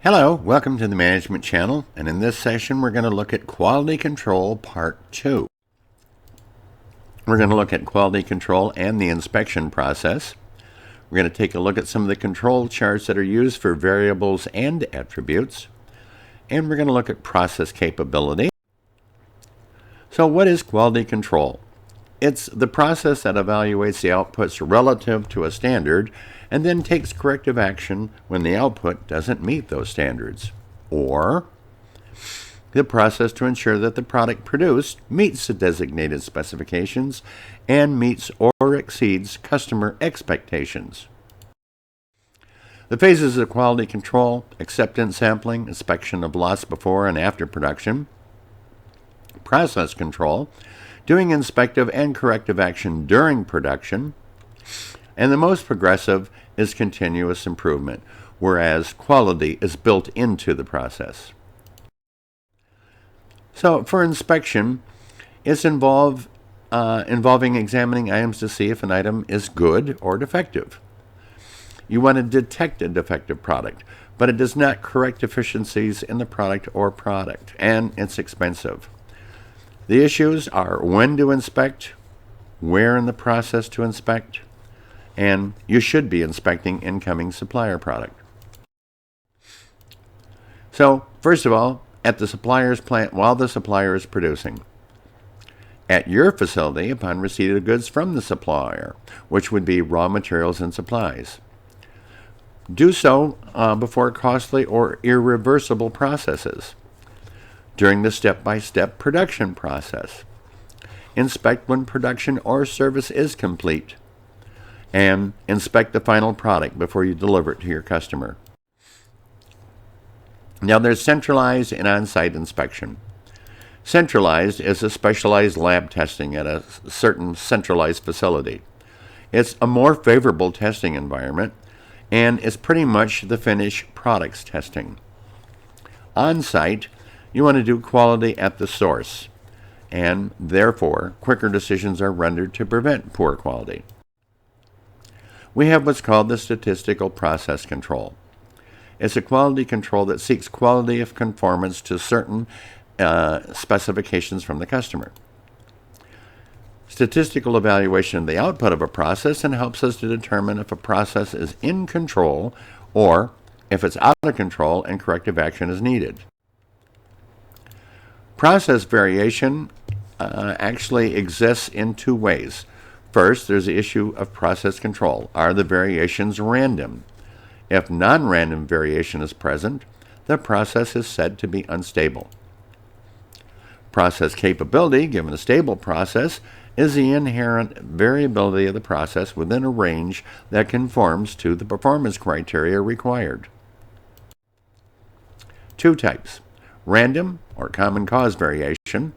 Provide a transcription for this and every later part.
Hello, welcome to the Management Channel, and in this session we're going to look at Quality Control Part 2. We're going to look at quality control and the inspection process. We're going to take a look at some of the control charts that are used for variables and attributes, and we're going to look at process capability. So what is quality control? It's the process that evaluates the outputs relative to a standard and then takes corrective action when the output doesn't meet those standards. Or the process to ensure that the product produced meets the designated specifications and meets or exceeds customer expectations. The phases of quality control: acceptance sampling, inspection of lots before and after production; process control, doing inspective and corrective action during production; and the most progressive is continuous improvement, whereas quality is built into the process. So for inspection, it's involving examining items to see if an item is good or defective. You want to detect a defective product, but it does not correct deficiencies in the product or product, and it's expensive. The issues are when to inspect, where in the process to inspect, and you should be inspecting incoming supplier product. So, first of all, at the supplier's plant while the supplier is producing. At your facility upon receipt of goods from the supplier, which would be raw materials and supplies. Do so before costly or irreversible processes. During the step-by-step production process. Inspect when production or service is complete. And inspect the final product before you deliver it to your customer. Now there's centralized and on-site inspection. Centralized is a specialized lab testing at a certain centralized facility. It's a more favorable testing environment and is pretty much the finished products testing. On-site, you want to do quality at the source, and therefore quicker decisions are rendered to prevent poor quality. We have what's called the statistical process control. It's a quality control that seeks quality of conformance to certain specifications from the customer. Statistical evaluation of the output of a process and helps us to determine if a process is in control or if it's out of control and corrective action is needed. Process variation actually exists in two ways. First, there's the issue of process control. Are the variations random? If non-random variation is present, the process is said to be unstable. Process capability, given a stable process, is the inherent variability of the process within a range that conforms to the performance criteria required. Two types: random or common cause variation,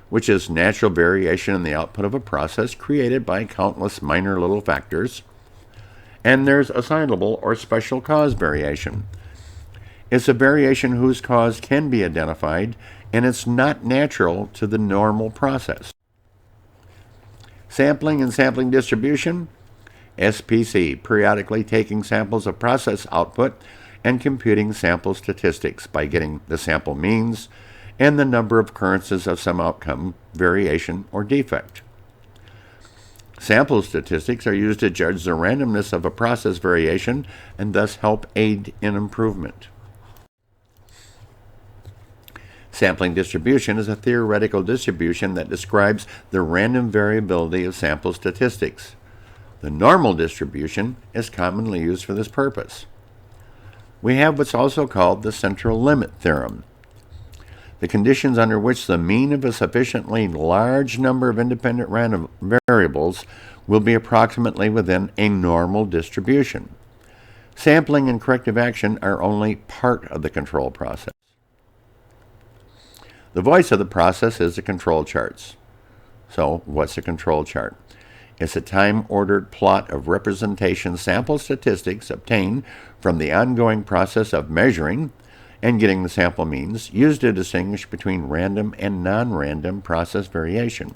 which is natural variation in the output of a process created by countless minor little factors. And there's assignable or special cause variation. It's a variation whose cause can be identified, and it's not natural to the normal process. Sampling and sampling distribution, SPC, periodically taking samples of process output and computing sample statistics by getting the sample means and the number of occurrences of some outcome, variation, or defect. Sample statistics are used to judge the randomness of a process variation and thus help aid in improvement. Sampling distribution is a theoretical distribution that describes the random variability of sample statistics. The normal distribution is commonly used for this purpose. We have what's also called the central limit theorem. The conditions under which the mean of a sufficiently large number of independent random variables will be approximately within a normal distribution. Sampling and corrective action are only part of the control process. The voice of the process is the control charts. So, what's a control chart? It's a time-ordered plot of representation sample statistics obtained from the ongoing process of measuring and getting the sample means, used to distinguish between random and non-random process variation.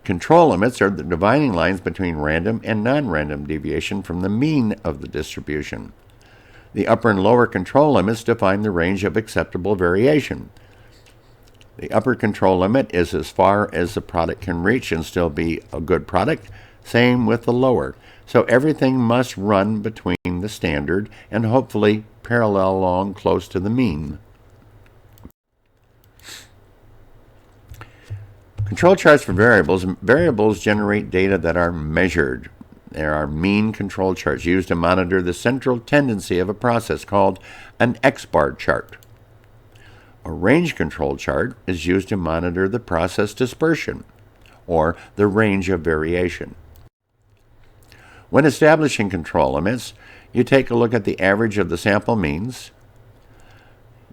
Control limits are the dividing lines between random and non-random deviation from the mean of the distribution. The upper and lower control limits define the range of acceptable variation. The upper control limit is as far as the product can reach and still be a good product. Same with the lower. So everything must run between the standard and hopefully parallel along close to the mean. Control charts for variables. Variables generate data that are measured. There are mean control charts used to monitor the central tendency of a process called an X-bar chart. A range control chart is used to monitor the process dispersion, or the range of variation. When establishing control limits, you take a look at the average of the sample means.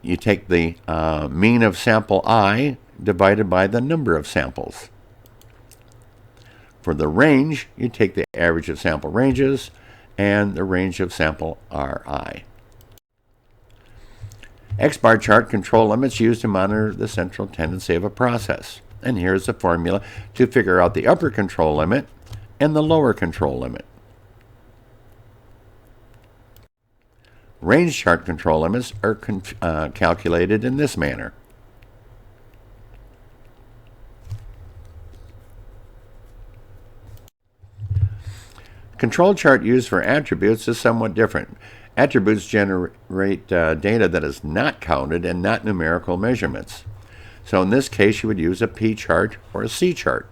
You take the mean of sample I divided by the number of samples. For the range, you take the average of sample ranges and the range of sample Ri. X-bar chart control limits used to monitor the central tendency of a process. And here's the formula to figure out the upper control limit and the lower control limit. Range chart control limits are calculated in this manner. Control chart used for attributes is somewhat different. Attributes generate data that is not counted and not numerical measurements. So in this case, you would use a P chart or a C chart.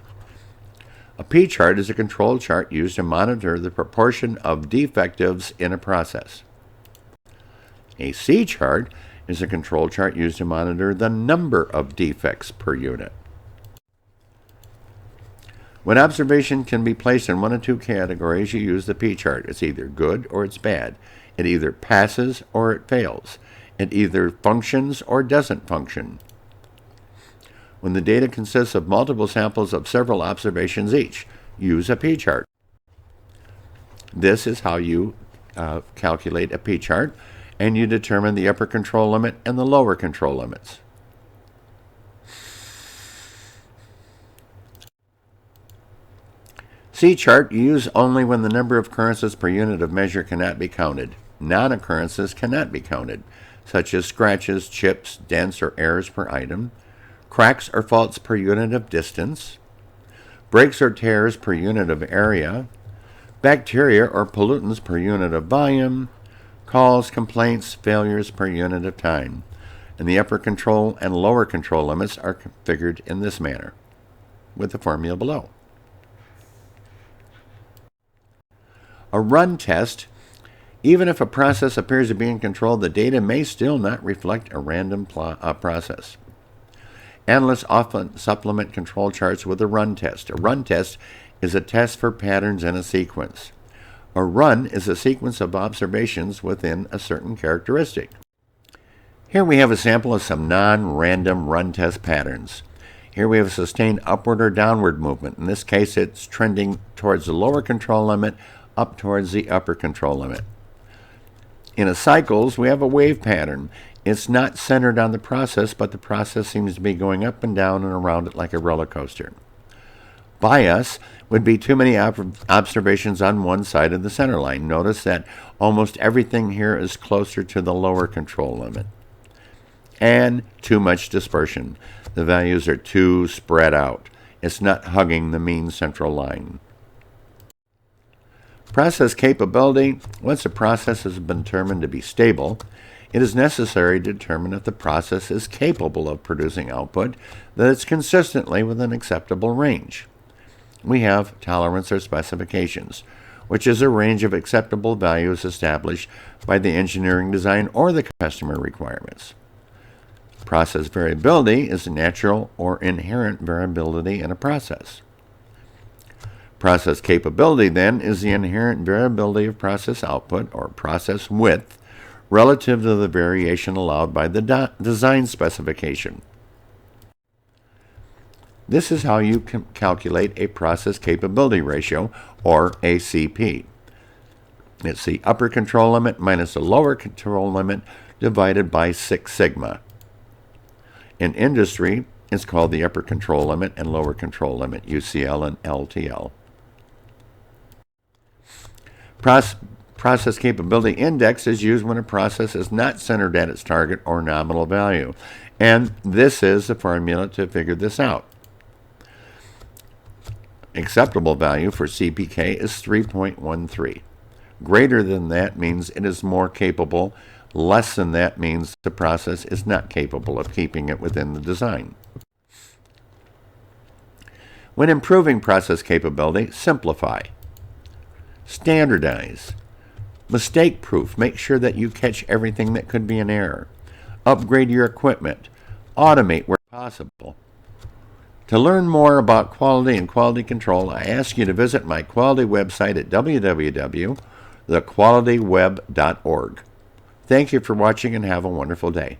A P chart is a control chart used to monitor the proportion of defectives in a process. A C chart is a control chart used to monitor the number of defects per unit. When observation can be placed in one of two categories, you use the P chart. It's either good or it's bad. It either passes or it fails. It either functions or doesn't function. When the data consists of multiple samples of several observations each, use a P chart. This is how you calculate a P chart, and you determine the upper control limit and the lower control limits. C chart you use only when the number of occurrences per unit of measure cannot be counted. Non-occurrences cannot be counted, such as scratches, chips, dents, or errors per item, cracks or faults per unit of distance, breaks or tears per unit of area, bacteria or pollutants per unit of volume, calls, complaints, failures per unit of time. And the upper control and lower control limits are configured in this manner, with the formula below. A run test. Even if a process appears to be in control, the data may still not reflect a random process. Analysts often supplement control charts with a run test. A run test is a test for patterns in a sequence. A run is a sequence of observations within a certain characteristic. Here we have a sample of some non-random run test patterns. Here we have a sustained upward or downward movement. In this case, it's trending towards the lower control limit, up towards the upper control limit. In a cycles, we have a wave pattern. It's not centered on the process, but the process seems to be going up and down and around it like a roller coaster. Bias would be too many observations on one side of the center line. Notice that almost everything here is closer to the lower control limit. And too much dispersion. The values are too spread out. It's not hugging the mean central line. Process capability. Once a process has been determined to be stable, it is necessary to determine if the process is capable of producing output that is consistently within an acceptable range. We have tolerance or specifications, which is a range of acceptable values established by the engineering design or the customer requirements. Process variability is natural or inherent variability in a process. Process capability, then, is the inherent variability of process output or process width relative to the variation allowed by the design specification. This is how you can calculate a process capability ratio, or ACP. It's the upper control limit minus the lower control limit divided by 6 sigma. In industry, it's called the upper control limit and lower control limit, UCL and LTL. Process capability index is used when a process is not centered at its target or nominal value. And this is the formula to figure this out. Acceptable value for CPK is 3.13. Greater than that means it is more capable. Less than that means the process is not capable of keeping it within the design. When improving process capability, simplify. Standardize. Mistake-proof. Make sure that you catch everything that could be an error. Upgrade your equipment. Automate where possible. To learn more about quality and quality control, I ask you to visit my quality website at www.thequalityweb.org. Thank you for watching and have a wonderful day.